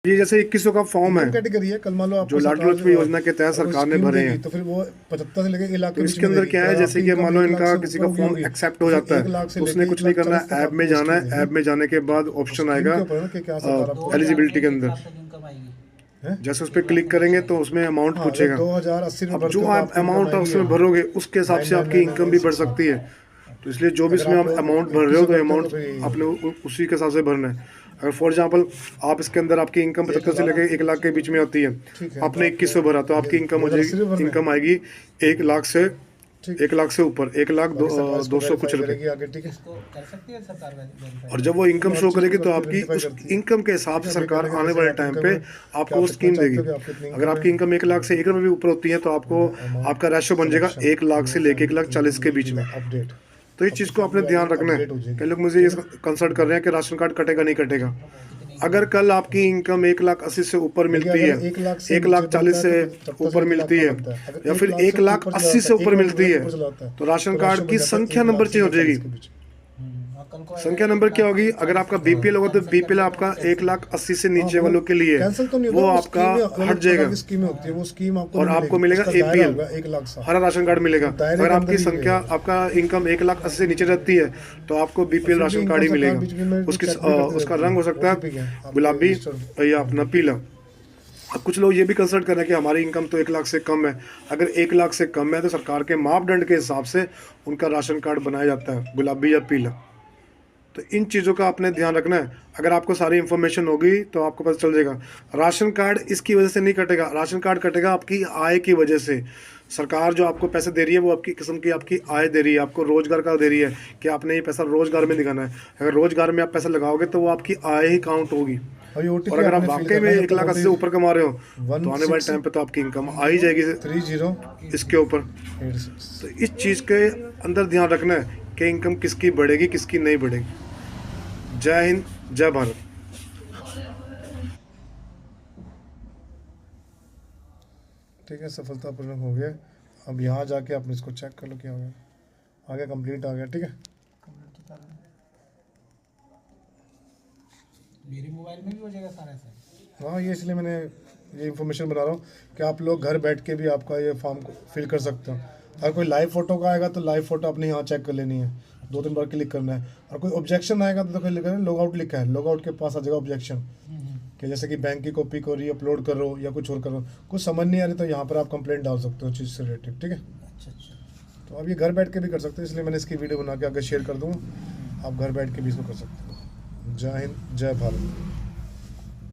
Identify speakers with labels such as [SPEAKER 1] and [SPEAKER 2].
[SPEAKER 1] ये जैसे 2100 का फॉर्म है
[SPEAKER 2] कैटेगरी है। कल मान लो
[SPEAKER 1] जो लाडली लक्ष्मी योजना के तहत सरकार ने भरे हैं,
[SPEAKER 2] तो फिर वो 75 से लेकर 1 लाख
[SPEAKER 1] तो इसके अंदर क्या है, जैसे कि मान लो इनका किसी का फॉर्म एक्सेप्ट हो जाता है तो उसने कुछ नहीं करना है, ऐप में जाना है। ऐप में जाने के बाद ऑप्शन आएगा एलिजिबिलिटी के अंदर, जैसे उस पर क्लिक करेंगे तो उसमें अमाउंट पूछेगा।
[SPEAKER 2] 2080
[SPEAKER 1] अब जो आप अमाउंट उसमें भरोगे उसके हिसाब से आपकी इनकम भी बढ़ सकती है। तो इसलिए जो भी इसमें आप अमाउंट भर रहे हो तो अमाउंट आपने उसी के हिसाब से भरना है। अगर फॉर एग्जांपल आप इसके अंदर आपकी इनकम 75 से लेकर 1 लाख के बीच में होती है, आपने 2100 भरा तो आपकी इनकम हो जाएगी, इनकम आएगी 1 लाख से 1 लाख से ऊपर 1,02,200 कुछ रुपए। और जब वो इनकम शो करेगी तो आपकी उस इनकम के हिसाब से सरकार आने वाले टाइम पे आपको स्कीम देगी। अगर आपकी इनकम 1 लाख से 1 रुपये भी ऊपर होती है तो आपको आपका रेशो बन जाएगा 1 लाख से लेकर 1,40,000 के बीच में। तो इस चीज़ को आपने ध्यान रखना है। कई लोग मुझे ये कंसल्ट कर रहे हैं कि राशन कार्ड कटेगा नहीं कटेगा। अगर कल आपकी इनकम 1,80,000 से ऊपर मिलती है, 1,40,000 से ऊपर मिलती है, या फिर 1,80,000 से ऊपर मिलती है, तो राशन कार्ड की संख्या नंबर चेंज हो जाएगी। संख्या नंबर क्या होगी? अगर आपका बीपीएल होगा तो बीपीएल आपका 1,80,000 से नीचे वालों के लिए वो आपका हट जाएगा और आपको मिलेगा एपीएल, हरा राशन कार्ड मिलेगा। अगर आपकी संख्या आपका इनकम 1,80,000 से नीचे रहती है तो आपको बीपीएल राशन कार्ड ही मिलेगा। उसका रंग हो सकता है गुलाबी या अपना पीला। अब कुछ लोग ये भी कंसल्ट कर रहे हैं कि हमारी इनकम तो 1 लाख से कम है। अगर 1 लाख से कम है तो सरकार के मापदंड के हिसाब से उनका राशन कार्ड बनाया जाता है, गुलाबी या पीला। तो इन चीज़ों का आपने ध्यान रखना है। अगर आपको सारी इन्फॉर्मेशन होगी तो आपको पता चल जाएगा। राशन कार्ड इसकी वजह से नहीं कटेगा, राशन कार्ड कटेगा आपकी आय की वजह से। सरकार जो आपको पैसे दे रही है वो आपकी किस्म की आपकी आय दे रही है, आपको रोजगार का दे रही है कि आपने ये पैसा रोजगार में दिखाना है। अगर रोजगार में आप पैसा लगाओगे तो वो आपकी आय ही काउंट होगी। और अगर आप वाकई में 1,80,000 से ऊपर कमा रहे हो तो आने वाले टाइम पे तो आपकी इनकम आ ही जाएगी इसके ऊपर। तो इस चीज़ के अंदर ध्यान रखना है कि इनकम किसकी बढ़ेगी किसकी नहीं बढ़ेगी। जय हिंद, जय भारत।
[SPEAKER 2] ठीक है, सफलतापूर्वक हो गया। अब यहाँ जाके आप इसको चेक कर लो क्या हो गया। आ गया, कंप्लीट आ गया। ठीक है,
[SPEAKER 3] मेरे मोबाइल में भी हो जाएगा सारा ऐसा।
[SPEAKER 2] हाँ, ये इसलिए मैंने ये इन्फॉर्मेशन बता रहा हूँ कि आप लोग घर बैठ के भी आपका ये फॉर्म फिल कर सकते हो। अगर कोई लाइव फ़ोटो का आएगा तो लाइव फ़ोटो अपने यहाँ चेक कर लेनी है, 2-3 बार क्लिक करना है। और कोई ऑब्जेक्शन आएगा तो फिर लिखा है लॉग आउट, लिखा है लॉग आउट के पास आ जाएगा ऑब्जेक्शन कि जैसे कि बैंक की कॉपी को री अपलोड कर रहे हो या कुछ और कर रहे हो, कुछ समझ नहीं आ रही तो यहाँ पर आप कंप्लेंट डाल सकते हो चीज़ से रिलेटेड। ठीक है, तो आप ये घर बैठ के भी कर सकते हो, इसलिए मैंने इसकी वीडियो बना के आगे शेयर कर दूँ। आप घर बैठ के भी इसको कर सकते हो। जय हिंद, जय भारत।